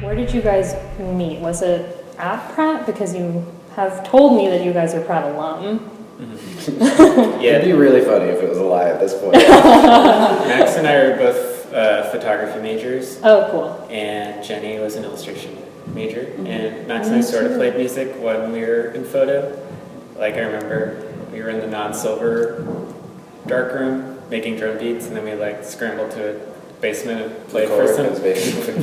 Where did you guys meet? Was it at Pratt? Because you have told me that you guys are Pratt alum. Yeah, it'd be really funny if it was a lie at this point. Max and I are both photography majors. Oh, cool. And Jenny was an illustration major. And Max and I sort of played music when we were in photo. Like, I remember we were in the non-silver dark room making drum beats, and then we like scrambled to a basement and played for some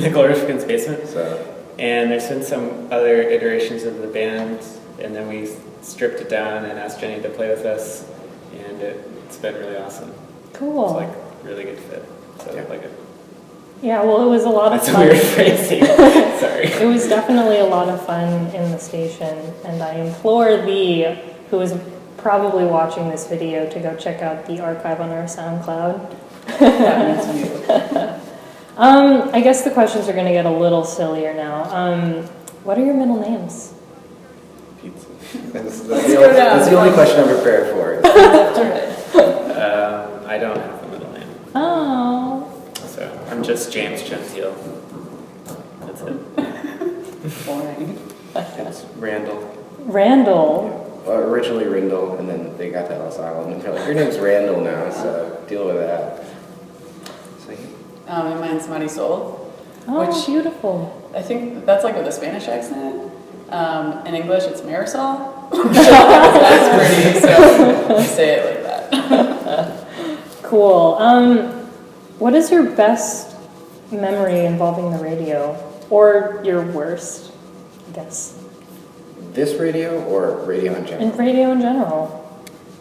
Nicole Rifkin's basement. So. And there's been some other iterations of the band, and then we stripped it down and asked Jenny to play with us, and it's been really awesome. Cool. It's like really good fit. So yeah. I like it. Yeah, well, it was a lot of fun. That's a weird phrasing. Sorry. It was definitely a lot of fun in the station, and I implore thee, who is probably watching this video, to go check out the archive on our SoundCloud. I guess the questions are going to get a little sillier now. What are your middle names? Pizza. That's the only question I'm prepared for. I don't have a middle name. Oh. So I'm just James Gentile. That's it. Boring. It's Randall. Randall. Well, originally Rindle, and then they got to Ellis Island, and they're like, your name's Randall now, so deal with that. So, And mine's Marisol. Oh, Which beautiful. I think that's like with a Spanish accent. In English, it's Marisol. That's pretty, so I say it like that. Cool. What is your best memory involving the radio? Or your worst, I guess? this radio or radio in general? In radio in general.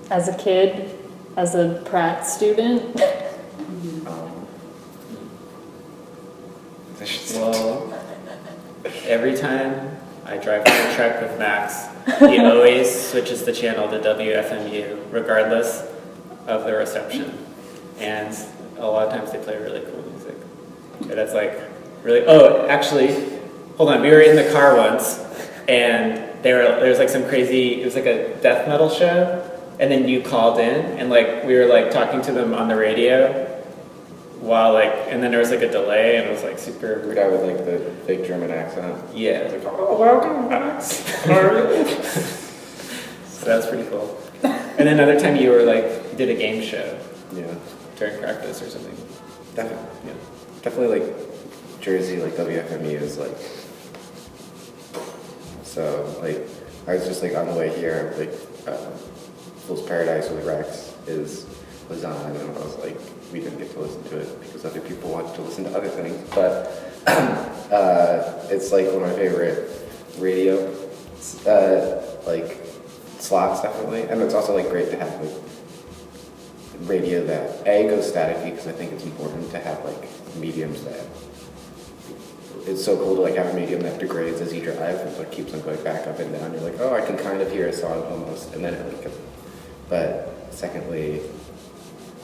As a kid, as a Pratt student. Well, every time I drive on the truck with Max, he always switches the channel to WFMU, regardless of the reception. And a lot of times they play really cool music. And that's like really. Oh, actually, hold on. We were in the car once, and there was like some crazy. It was like a death metal show, and then you called in, and like we were like talking to them on the radio. While like, and then there was like a delay, and it was like super. The guy with like the fake German accent. Yeah. It's like, oh, welcome, Max. So that was pretty cool. And then another time you were like, you did a game show. Yeah. During practice or something. Definitely. Yeah. Definitely like Jersey, like WFMU is like. So like, I was just like on the way here, like Fool's Paradise with Rex was on, and I was like, we didn't get to listen to it because other people wanted to listen to other things, but it's like one of my favorite radio like slots, definitely, and it's also like great to have like radio that goes staticky, because I think it's important to have like mediums that it's so cool to like have a medium that degrades as you drive, and so it keeps on going back up and down. You're like, oh, I can kind of hear a song almost, and then it like. But secondly,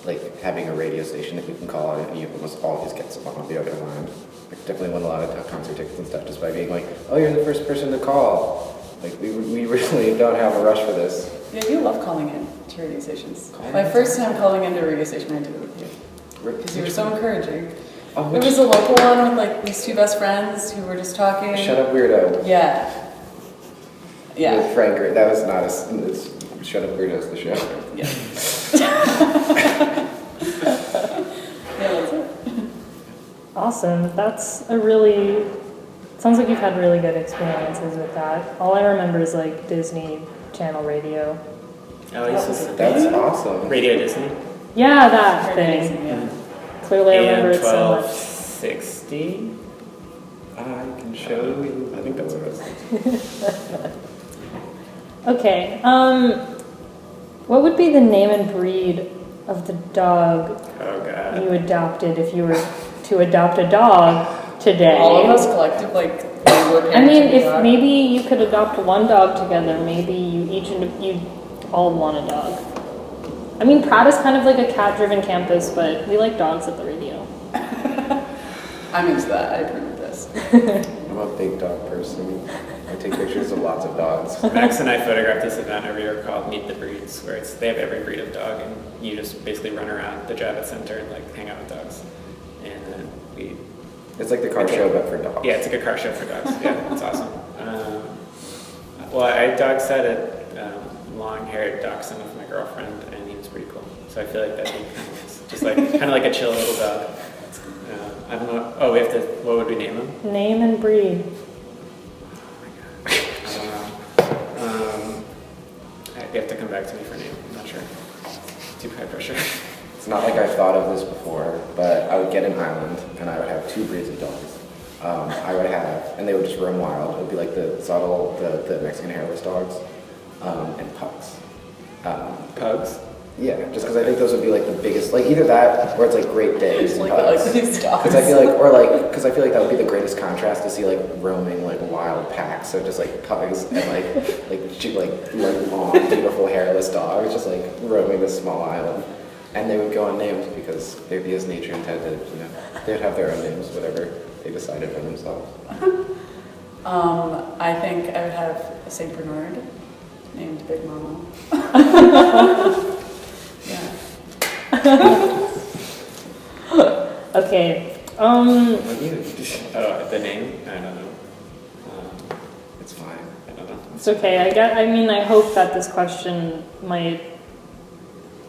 like having a radio station that you can call on, and you almost always get someone on the other line. Like definitely won a lot of concert tickets and stuff just by being like, oh, you're the first person to call. Like we really don't have a rush for this. Yeah, you love calling in to radio stations. My first time calling into a radio station, I did it with you. Because you were so encouraging. Oh, it was a local one with like these two best friends who were just talking. Shut Up Weirdo. Yeah. Yeah. With Frank, that was not it's Shut Up Weirdo's the show. Yeah. Yeah, that's it. Awesome. That's a really, sounds like you've had really good experiences with that. All I remember is like Disney Channel radio. Oh, that's awesome. Radio Disney? Yeah, that thing. Disney, yeah. Clearly I remember it so much. 1260? I can show you. I think that's what it was. Okay. What would be the name and breed of the dog you adopted if you were to adopt a dog today? All of us collective, like, I mean, if maybe you could adopt one dog together, maybe you all want a dog. I mean, Pratt is kind of like a cat-driven campus, but we like dogs at the radio. I'm into that. I approve of this. I'm a big dog person. I take pictures of lots of dogs. Max and I photographed this event every year called Meet the Breeds, where they have every breed of dog, and you just basically run around the Javits Center and like hang out with dogs. And then we It's like the car show, but for dogs. Yeah, it's like a car show for dogs. Yeah, it's awesome. Well, I dog sat a long-haired dachshund with my girlfriend, and he was pretty cool. So I feel like that'd be kind of nice. Just like kind of like a chill little dog. I don't know. Oh, we have to. What would we name him? Name and breed. I don't know. You have to come back to me for a name. I'm not sure. Too high pressure. It's not like I've thought of this before, but I would get an island, and I would have 2 breeds of dogs. I would have, and they would just roam wild. It would be like the subtle, the Mexican hairless dogs, and pugs. Pugs? Yeah, just because I think those would be like the biggest, like either that or it's like Great Danes and Like pugs. these dogs. Because I feel like, or like, because I feel like that would be the greatest contrast to see like roaming like wild packs. So just like pugs and like long, beautiful hairless dogs, just like roaming this small island, and they would go unnamed because they'd be as nature intended. You know, they'd have their own names, whatever they decided for themselves. I think I would have a Saint Bernard named Big Mama. Yeah. Okay. What about you? Oh, the name? I don't know. It's fine. I don't know. It's okay. I mean, I hope that this question might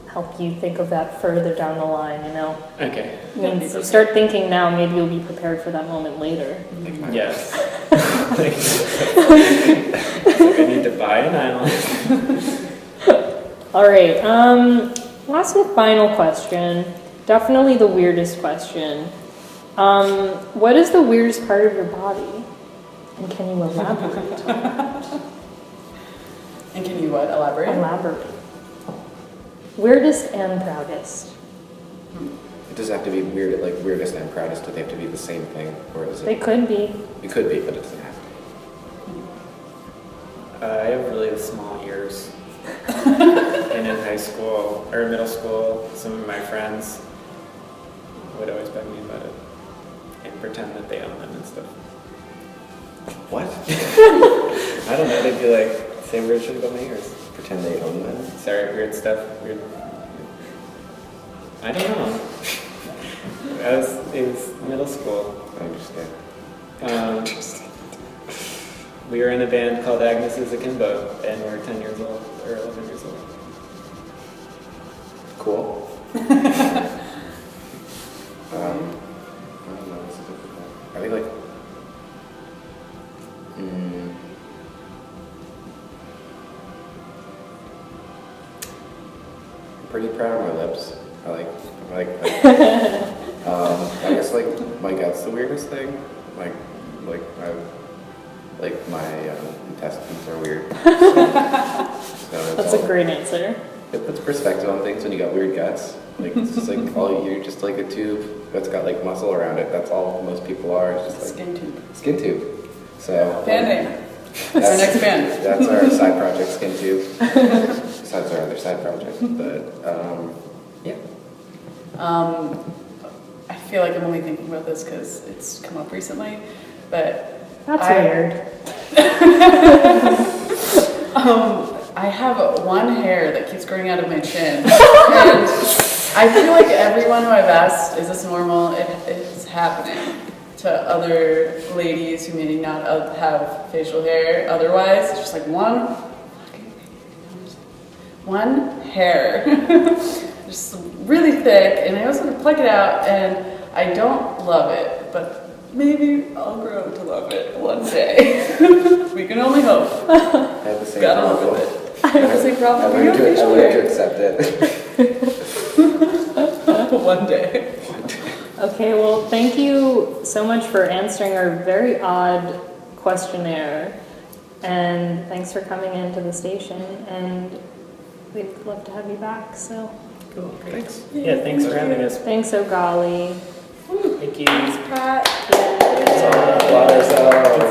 help you think of that further down the line, you know? Okay. I mean, so start thinking now, maybe you'll be prepared for that moment later. Like my Yes. I need to buy an island. All right. Last and final question. Definitely the weirdest question. What is the weirdest part of your body? And can you elaborate? And can you what? Elaborate? Elaborate. Weirdest and proudest. It doesn't have to be weird, like weirdest and proudest. Do they have to be the same thing, or is They it? could be. It could be, but it doesn't have to. I have really small ears. And in high school, or middle school, some of my friends would always bug me about it and pretend that they own them and stuff. What? I don't know, they'd be like, say weird shit about my ears. Pretend they own them. Sorry, weird stuff. Weird. I don't know. It was middle school. I understand. We were in a band called Agnes is Akimbo, and we were 10 years old, or 11 years old. Cool. I don't know. What's the difficult? I think like. I'm pretty proud of my lips. I guess like my gut's the weirdest thing. Like my intestines are weird. So That's a great answer. It puts perspective on things when you got weird guts. Like it's just like you're just like a tube that's got like muscle around it. That's all most people are. It's just like Skin tube. skin tube. So Band name. That's our next band. That's our side project, skin tube. Besides our other side project, but yeah. I feel like I'm only thinking about this because it's come up recently, but That's weird. I have one hair that keeps growing out of my chin, and I feel like everyone who I've asked, is this normal? It's happening to other ladies who may not have facial hair. Otherwise, it's just like one hair, just really thick, and I always want to pluck it out, and I don't love it, but maybe I'll grow to love it one day. We can only hope. I have the same Gotta problem. love it. I have the same problem. I learned to accept it. One day. Okay, well, thank you so much for answering our very odd questionnaire. And thanks for coming into the station. And we'd love to have you back, so. Cool, great. Thanks. Yeah, thanks for having us. Thanks, Oh Golly. Thank you. Pratt. Applaud ourselves.